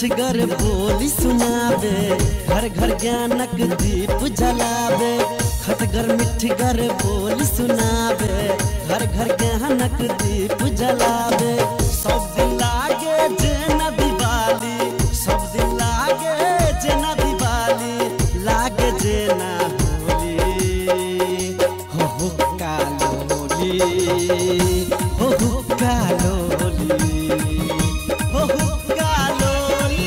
मिठगर बोली सुनावे, घर घर ज्ञानक दीप जलावे। खटगर मिठगर बोली सुनावे, घर घर ज्ञानक दीप जलावे। सब दिन लागे जेना दिवाली, सब दिन लागे जेना दिवाली, लागे जेना होली। हो कालोली, हो कालोली, हो कालोली,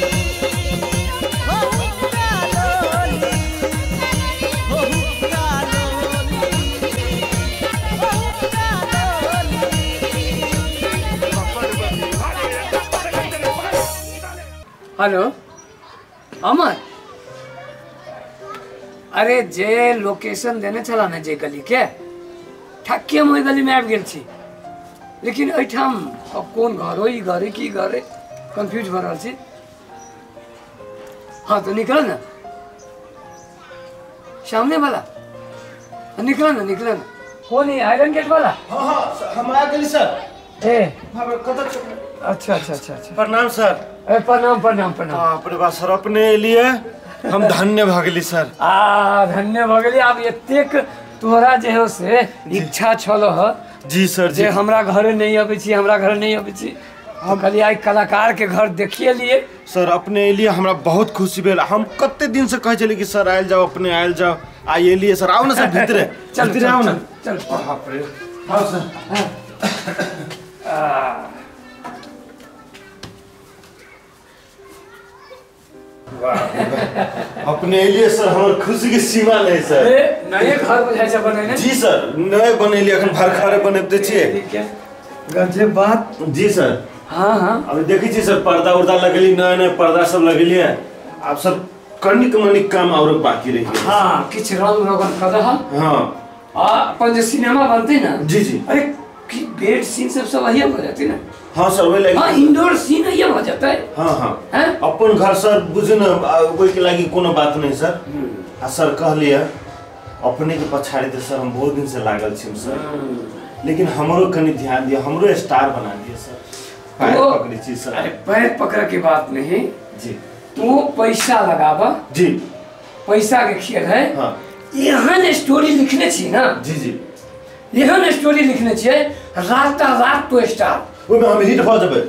हो कालोली, हो कालोली, हो कालोली। हेलो अमर, अरे जे लोकेशन देने चला ना जे गली के ठक्के हम गली में आबि गेल छी, लेकिन एठाम अब कौन घर हो, घर की घर कंफ्यूज भ रहल छी। हाँ तो निकल ना सामने वाला, निकल ना कौन है आयरन गेट वाला? हाँ हाँ हम आ गए सर। ए अच्छा अच्छा प्रणाम सर। प्रणाम प्रणाम प्रणाम। अपने बात सर अपने लिए हम धन्य भागली सर। धन्य भगली। अब एतेक तोहरा जे हो से इच्छा छलो ह जी सर जी। जे हमरा घर नहीं अबै छी, हमरा घर नहीं अबै छी, हम खाली आइ कलाकार के घर देखिए लिए सर। अपने लिए हमरा बहुत खुशी भेल। हम कते दिन से कहे चले कि सर आयल जाओ, अपने आयल जाओ, आइए लिए सर। आओ ना सर भीतर, चल आओ ना। चल बाप रे आओ सर। अपने लिए सर हमार खुशी की सीमा नहीं सर। नए घर बुझाइ छै बनेने? जी सर नए बनेली, अखन भरखरे बनबते छियै। गजब बात। जी सर। हाँ हाँ अभी देखी छी सर पर्दा उर्दा लगेली, नए नए पर्दा सब लगेली है। आप सर कनिक मनिक काम और बाकी रही है। हाँ किछ रंग रोगन कर रहा। हाँ अपन जो सिनेमा बनते ना। जी जी। अरे कि बेड सीन सब वही हो जाती ना। हाँ सर वही लगे। हाँ इंडोर सीन ये हो जाता है। हाँ हाँ हैं? अपन घर सर बुझे ना कोई के लागी कोनो बात नहीं सर। आ सर कह लिया अपने के पछाड़ी दे सर हम बहुत दिन से लागल छी सर, लेकिन हमरो कनी ध्यान दिया, हमरो स्टार बना दिया सर। पैर पकड़ी छी सर। अरे पैर पकड़ की बात नहीं जी। तू पैसा लगावा जी। पैसा के खेल है। हाँ एहन स्टोरी लिखने छी ना। जी जी। एहन स्टोरी लिखने छिए राता रात तो स्टार वो में हम हिट हो जाबे।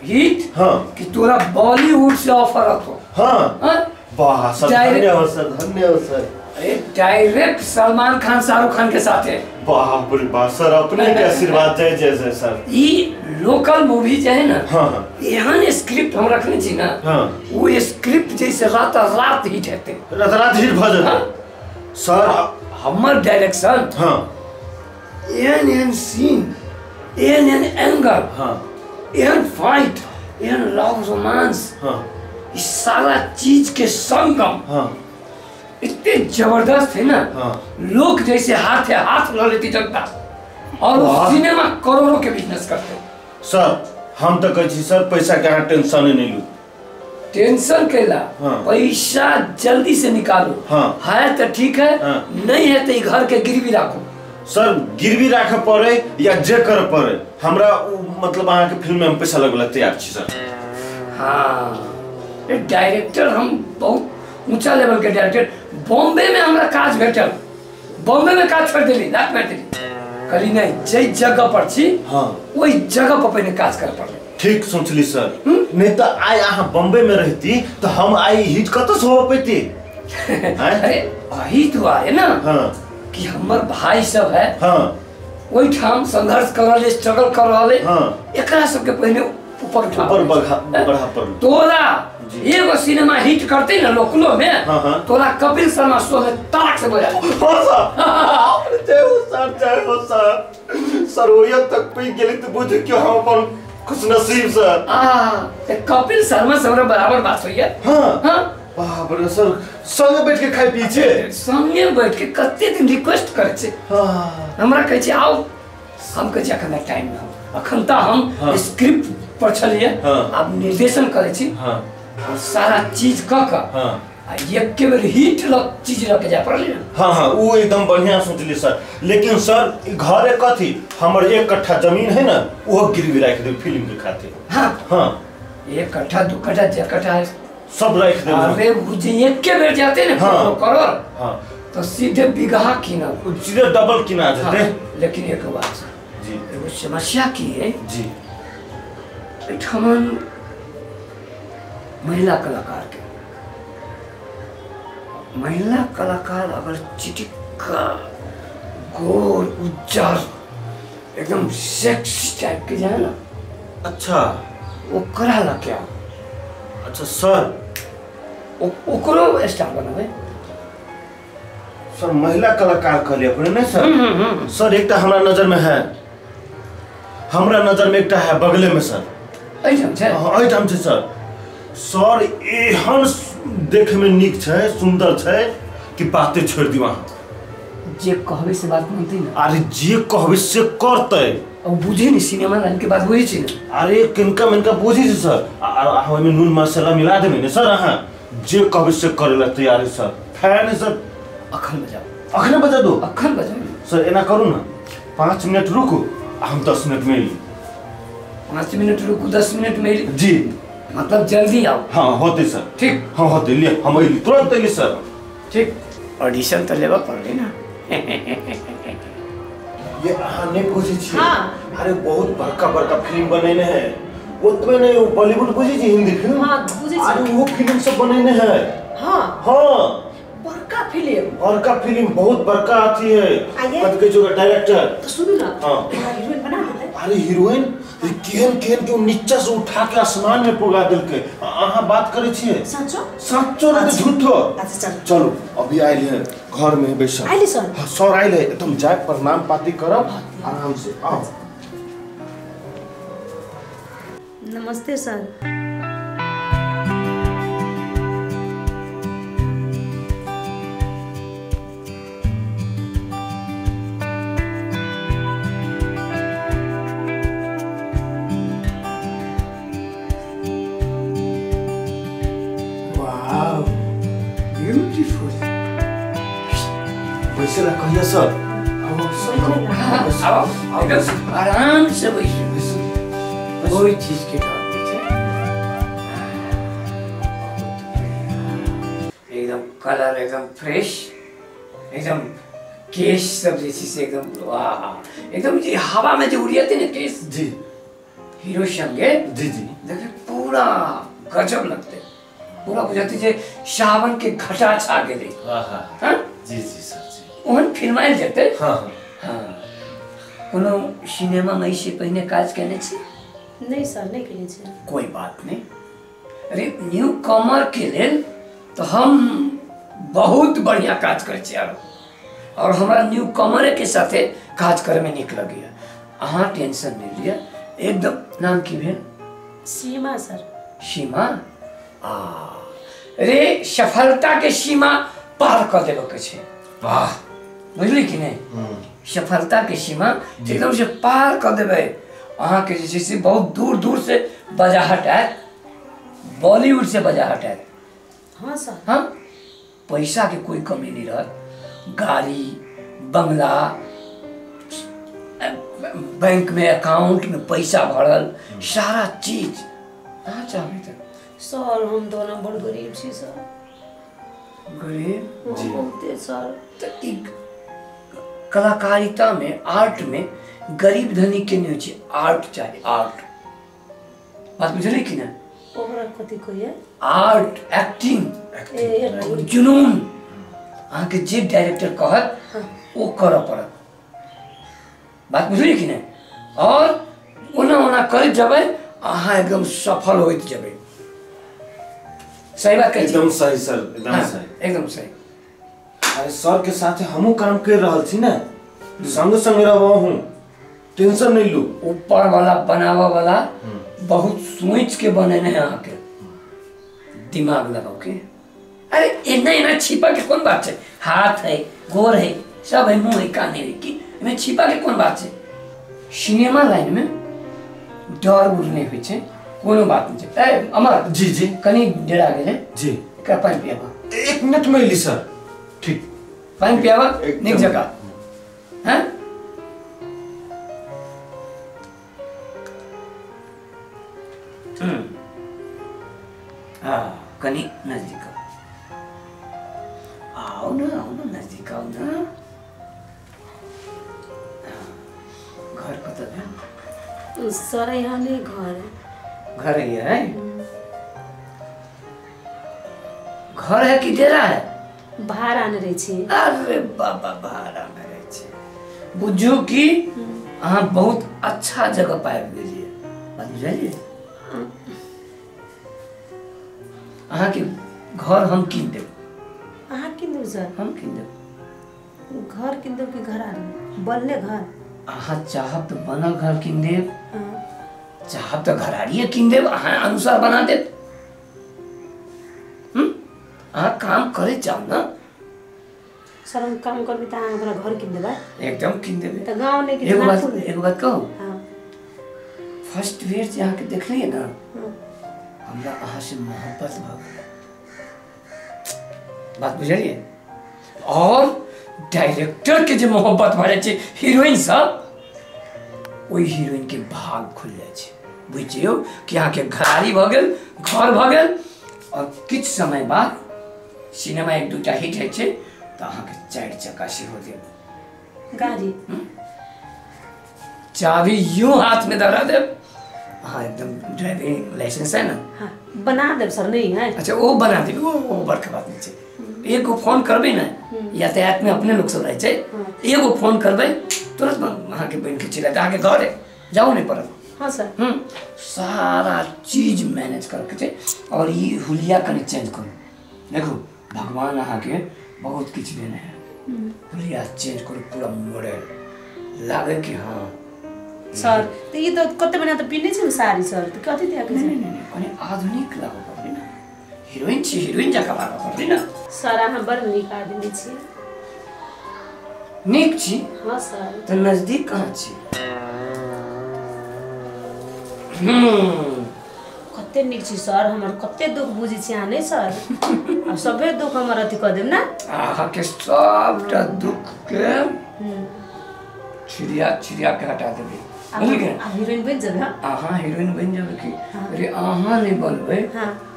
हिट? हाँ कि तोरा बॉलीवुड से ऑफर आतो। हाँ हाँ वाह सर धन्यवाद सर, धन्यवाद सर। अरे डायरेक्ट सलमान खान शाहरुख खान के साथ है। बाप रे बाप सर अपने के आशीर्वाद जय जय सर। ये लोकल मूवी जो है ना। हाँ हाँ एहन स्क्रिप्ट हम रखने छी ना। हाँ वो स्क्रिप्ट जैसे रात रात हिट हेते, रात रात हिट भ जाते सर। हमर डायरेक्शन। हाँ एहन सीन, एहन एंगल, हाँ एहन फाइट, एहन लव रोमांस, हाँ इस सारा चीज के संगम हाँ इतने जबरदस्त है ना। हाँ लोग जैसे हाथ है हाथ ला लेती जनता, और वो सिनेमा करोड़ों के बिजनेस करते। सर हम तो कहे सर पैसा के टेंशन नहीं लू। टेंशन कैला? हाँ। पैसा जल्दी से निकालो। हाँ। है तो ठीक है। हाँ। नहीं है तो घर के गिरवी रखो। सर गिरवी रखे पड़े या जे करे पड़े हमरा मतलब अहाँ के फिल्म में पैसा लगल तैयार छी सर। हाँ एक डायरेक्टर हम बहुत ऊंचा लेवल के डायरेक्टर। बॉम्बे में हमरा काज भेटल, बॉम्बे में काज छोड़ देली, रात में देली कली नहीं जे जगह पर छी। हाँ वही जगह पर पहले काज कर पड़े। ठीक सोचली सर। नहीं तो आई अहाँ बॉम्बे में रहती तो हम आई हिट कत से हो पैती। अरे वही तो है ना। हाँ कि हमर भाई सब है। हाँ वही ठाम संघर्ष कर रहे, स्ट्रगल कर रहे। हाँ एकरा सबके पहले ऊपर उठा बढ़ा पर तोरा एगो सिनेमा हिट करते ना लोकलो में। हाँ हाँ तोरा कपिल शर्मा शो में तारक से बजा। जय हो सर। सर ओया तक पे गेली तो बुझ क्यों हम अपन खुश नसीब सर। कपिल शर्मा से हमरा बराबर बात हुई है। हाँ हाँ बाप रे सर संगे बैठ के खाई पी छे, संगे बैठ के कते दिन रिक्वेस्ट करे छे। हाँ हमरा कहे छे आओ, हम कहे छे अखन टाइम न, अखन त हम स्क्रिप्ट पर छलिए। अब निर्देशन करे छी। हाँ और सारा चीज क क हाँ एक के बेर हिट चीज रख जा पड़ले ना। हाँ हाँ वो एकदम बढ़िया सोचली सर। लेकिन सर घर कथी हमर 1 कट्ठा जमीन है ना वो गिरवी रख दे फिल्म के खातिर। हाँ हाँ 1 कट्ठा 2 कट्ठा जे कट्ठा है सब रख दे। अरे बुझे एक के बेर जाते ना हाँ। करोड़ हाँ तो सीधे बीघा किना सीधे डबल किना देते। लेकिन एक बात जी एगो समस्या की है जी ठमन महिला कलाकार अगर चिटिक्का गोर उज्जर एकदम सेक्स टाइप के जाए ना अच्छा वो करा ला क्या अच्छा सर ओकरो स्टार बनावे सर महिला कलाकार कहलिए अपने नहीं सर सर एक हमरा नजर में है हमरा नजर में एकटा है बगले में सर ऐठाम छै ऐठाम छै सर सर एहन देखे में निक छै सुंदर छै कि बाते छोड़ दी वहाँ जे कहबे से बात मानते ना अरे जे कहबे से करते अब बुझे नहीं सिनेमा लाइन के बात बुझे छी अरे किनका मिनका बुझी छै सर आ में नून मसाला मिला देबे ने सर अहाँ जे कहबे से करे ला तैयार है सर फैन है सर अखन बजाओ अखने बजा दो अखन बजाओ सर एना करू ना 5 मिनट रुकू हम 10 मिनट में ही 5 मिनट रुकू 10 मिनट में जी मतलब जल्दी आओ हाँ होते सर ठीक हाँ होते लिए हम अइली तुरंत अइली सर ठीक ऑडिशन तो लेवा पड़ले ना ये अहाँ नहीं बुझे छी हाँ। अरे बहुत बड़का बड़का फिल्म बनेने हैं ओतबे नहीं वो बॉलीवुड बुझे छी हिंदी फिल्म हाँ, बुझे छी। अरे वो फिल्म सब बनेने हैं हाँ हाँ बड़का फिल्म बड़का फिल्म बहुत बड़का आती है आइए। कद के जो डायरेक्टर तो सुनो ना हाँ। हीरोइन बना देते अरे हीरोइन केहन केहन के नीचा से उठा के आसमान में पुगा देलके अहाँ बात करे छिए सचो सच्चो नहीं तो झूठो अच्छा चल चलो अभी आइल है घर में बैठल आइले सर हाँ, सर आइल है तुम जाए प्रणाम पाती करब आराम से आओ नमस्ते सर वाओ ब्यूटीफुल वैसे ला कहिए सर आओ एकदम आराम से बैठो कोई चीज की डर नहीं है एकदम कलर एकदम फ्रेश एकदम केश सब जैसी से एकदम वाह एकदम ये हवा में जो उड़ियाते ना केश जी हीरो संगे जी जी देखिए पूरा गजब लगते पूरा बुझाती जे सावन के घटा छा गेले हाँ जी जी सर जी ओहन फिल्माइल जेते हाँ हाँ कोनो सिनेमा में से पहले काज करने छी नहीं सर नहीं केले छै कोई बात नहीं अरे न्यू कमर के लेल तो हम बहुत बढ़िया काज करे छी और हमारा न्यू कमर के साथे काज करे में निक लगे अहाँ टेंशन नहीं लिया एकदम नाम की भेल सीमा सर सीमा रे सफलता के सीमा पार कर देबे के छै वाह बुझली कि नहीं सफलता के सीमा एकदम से पार कर देबे अहाँ के जे छै से बहुत दूर दूर से बजाहट आयत बॉलीवुड से बजाहट आयत हाँ सर हाँ पैसा के कोई कमी नहीं रहत गाड़ी बंगला बैंक में अकाउंट में पैसा भरल सारा चीज अहाँ चाहबे तो सर हम दो नंबर गरीब छी सर गरीब जी। बहुते सर तो ई कलाकारिता में आर्ट में गरीब धनी के नहीं होचे आर्ट चाहिए आर्ट बात बुझले कि ना ओकरा कथि कहिए आर्ट एक्टिंग ए जुनून अहाँ के जे डायरेक्टर कहत वो कर पड़त बात बुझली कि ना और ओना ओना कर जबे अहाँ एकदम सफल होइत जबे सही बात कहै छी एकदम सही सर एकदम हाँ, सही एकदम सही अरे सर के साथ हमहू काम कर रहल छी ना संग संग रहबो हूँ टेंशन नहीं लू ऊपर वाला बनावा वाला बहुत सोच के बने हैं अहाँ के दिमाग लगाओ के अरे इतना इतना छिपा के कौन बात है हाथ है गोर है सब है मुंह है कान है कि इनमें छिपा के कौन बात है सिनेमा लाइन में डर उड़ नहीं हुई है कोनो बात नहीं है ए अमर जी जी कनी डेरा गेले जी का पानी पियाबा 1 मिनट में ली सर ठीक पानी पियाबा एकदम। निक जगह हैं कनी नजदीक आओ ना नजदीक आओ ना। घर कत है? सर यहाँ नहीं घर है। घर ही है? घर है कि डेरा है? भाड़ा आने रही छी। अरे बाबा भाड़ा में रहे छे। बुझू कि अहाँ बहुत अच्छा जगह पाबि गेलिए। बात बुझलिए? अहाँ के घर हम कीन देब। अहाँ किन देब सर? हम कीन देब। घर किन देब कि घर आने बनले घर? अहाँ चाहब तो बनल घर कीन देब, हाँ। चाहब तो घराड़िए कीन देब, अहाँ अनुसार बना देब। अहाँ काम करे चाहो ना। सर हम काम करबी तो अहाँ हमरा घर किन देबै? एकदम कीन देबे। तो गाँव नहीं कि एगो नागपुर? बात कहू। हाँ। फर्स्ट बेर जे अहाँके देखलिए ना, हाँ। हमरा अहाँ से मोहब्बत भ गेल। बात बुझलिए? और डायरेक्टर के जे मोहब्बत भ जाय छै हीरोइन सब, ओई हीरोइन के भाग खुल जाय छै। बुझियो कि अहाँ के घराड़ी भ गेल, घर भ गेल, और किछ समय बाद सिनेमा एक दूटा हिट है छै तो अहाँ के 4 चक्का से हो देब। गाड़ी? चाबी यूं हाथ में धरा देब। हाँ एकदम ड्राइविंग लाइसेंस है ना? हाँ बना देब सर, नहीं है? अच्छा वो बना देबे, वो बड़का बात नहीं छै। एगो फोन करबे ना, यातायात में अपने लोग सब रहे छै, एगो फोन करबे तुरंत अहाँ के बन के चला जाए, आगे घर है जाओ नहीं पड़त। हाँ सर। सारा चीज मैनेज करके छै। और ये हुलिया कनी चेंज करू। देखो भगवान अहाँ के बहुत किछ देने हैं, हुलिया चेंज करू, पूरा मॉडल लागे कि हाँ सर तो ये तो कते बना तो पिन्ने छै साड़ी सर, तो कथि दिया के छै? नहीं कनी आधुनिक लागो पर्ने ना। हीरोइन छी, हीरोइन जका लागो पर्ने ना। सर अहाँ बड़ नीक आदमी छी। नीक छी? हाँ सर। तो नजदीक कहाँ छी? कते नीक छी सर, हमर कते दुख बुझी छी अहाँ नहीं सर? अब सबे दुख हमर अथी कर देब ना। अहाँ के सबटा दुख के छिड़िया के हटा देबे। बुझलिए? अब हीरोइन बन जाबे। अहाँ हीरोइन बन जाबे कि अरे अहाँ नहीं बनबे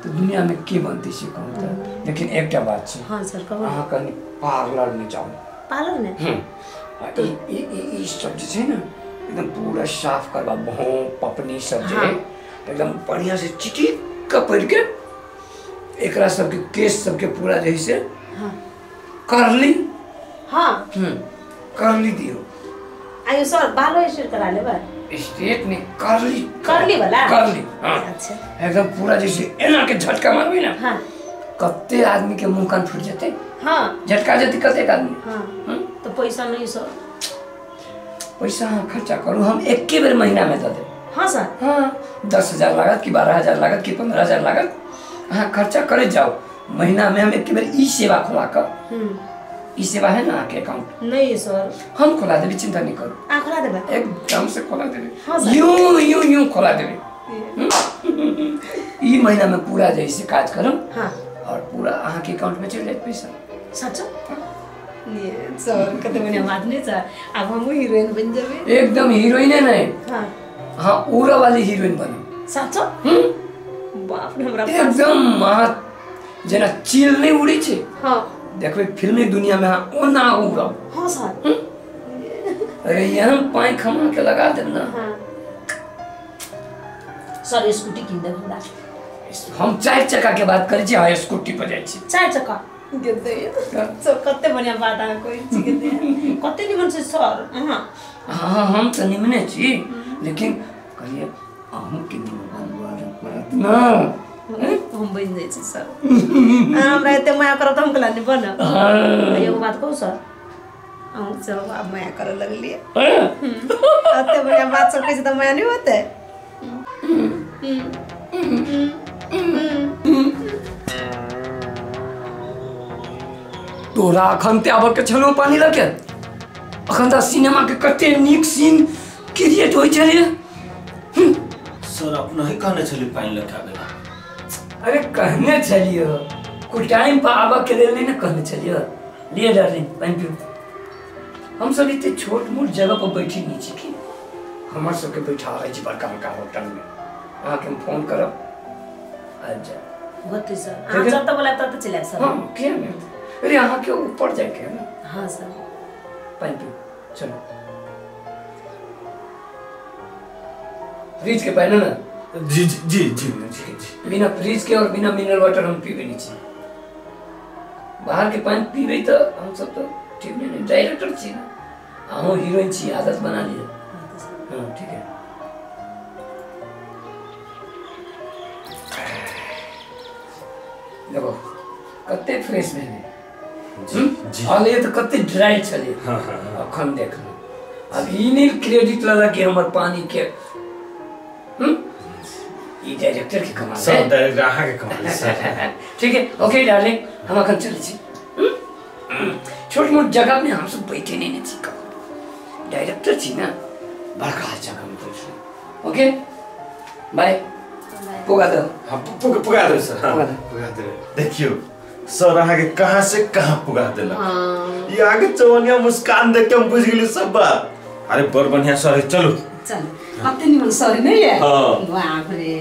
तो दुनिया में के बनते से कहूँ तो। लेकिन एकटा बात छै। हाँ सर कहू। अहाँ कनी पार्लर में जाओ। पार्लर में? तो ये सब जे छै ना एकदम पूरा साफ करवा, भौं पपनी सब जे एकदम बढ़िया से चिटिक कपड़ के एकरा सबके केस सबके पूरा जैसे करली। हाँ करली दियो। आयो सर बालो स्ट्रेट करा लेबे? स्ट्रेट नहीं, करली। करली वाला? करली हाँ। अच्छा एकदम पूरा जैसे एना के झटका मारबी ना, हाँ कते आदमी के मुंह कान फूट जाते। हाँ झटका जति कते आदमी। हाँ तो पैसा नहीं सर? पैसा हाँ खर्चा करू, हम एक बेर महीना में दे देब। हाँ सर। हाँ 10,000 लागत कि 12,000 लागत कि 15,000 लागत, हाँ खर्चा करे जाओ। महीना में हम एक बेर ई सेवा खोला कर, ई सेवा है ना आपके अकाउंट? नहीं सर। हम खोला देबे, चिंता नहीं करो। आ खोला देबे? एकदम से खोला देबे। हाँ सर। यूं खोला देबे। ई महीना में पूरा जैसे काज करो। हाँ। और पूरा अहाँ के अकाउंट में चल जाए पैसा। सच? ये सर कते बढ़िया बात नहीं सर, अब हम हीरोइन बन जाबे। एकदम हीरोइन है नहीं। हाँ हाँ उड़ा वाली हीरोइन बनो। सच? बाप रे हमरा एकदम महा जना चिल नहीं उड़ी छे। हाँ देखो फिल्मी दुनिया में हाँ ओना उड़ा। हाँ सर। अरे यहाँ पाई खमा के लगा दे ना। हाँ सर स्कूटी किन दे हमरा। हम 4 चक्का के बात करी छी, हाँ स्कूटी पर जाई छी। 4 चक्का गेदे सर, कते बढ़िया बात आ कोई छी गेदे कते निमन से सर। हाँ हम तो निमने छी, लेकिन कहिए अहूँ के निमन बनवा पड़त ना। हम बन जाई छी सर। हमरा एते माया करब त हम कला नहीं बन। एगो बात कहू सर, हम सब अब माया करे लगलिए। अते बढ़िया बात सब कह त माया नहीं होते। तोरा अखन ते आबक के छनो पानी लगे, अखन त सिनेमा के कते नीक सीन क्रिएट होई छले। सर अपना ही कहने छली पानी लगाबे ला। अरे कहने छलियो, कुछ टाइम पर आबक के लेल नहीं कहने छलियो। लिए डार्लिंग पानी पियो। हम सब इतने छोट मोट जगह पर बैठी नहीं छी कि हमर सब के बैठा है छी बड़का बड़का होटल में। अहाँ के फोन करब आ जा होते सर आप जब तक बोला तब तक चले सर। हाँ क्या नहीं, अरे यहाँ के ऊपर जाके है ना। हाँ सर। पानी पियो चलो। फ्रिज के पहले ना। जी जी जी जी जी जी। बिना फ्रिज के और बिना मिनरल वाटर हम पीबे नहीं चाहिए। बाहर के पानी पीबे तो हम सब तो ठीक नहीं, डायरेक्टर चाहिए ना, हम हीरोइन चाहिए, आदत बना लिए। हाँ ठीक है। देखो कते फ्रेश में जी। हाल ये तो कते ड्राई चले। हाँ हाँ। अखन देख लो, अब इन्हीं क्रेडिट लगा कि हमारे पानी के ये डायरेक्टर की कमाल है। सब डायरेक्टर आहा के कमाल है सर। ठीक है ओके डार्लिंग, हम अखन चले छी। छोट मोट जगह में हम सब बैठे नहीं छी कब। डायरेक्टर छी ना, बड़का जगह में बैठ। Okay bye. पुगा दो। हाँ पुगा दो सर। हाँ पुगा दो। देखियो सर आहा के कहाँ से कहाँ पुगा देला। ये आगे चवनिया मुस्कान देख के हम बुझ गेली सब बात। अरे बर बढ़िया सर चलो चलो अब तो नहीं मन सॉरी नहीं है। हाँ। बाप रे।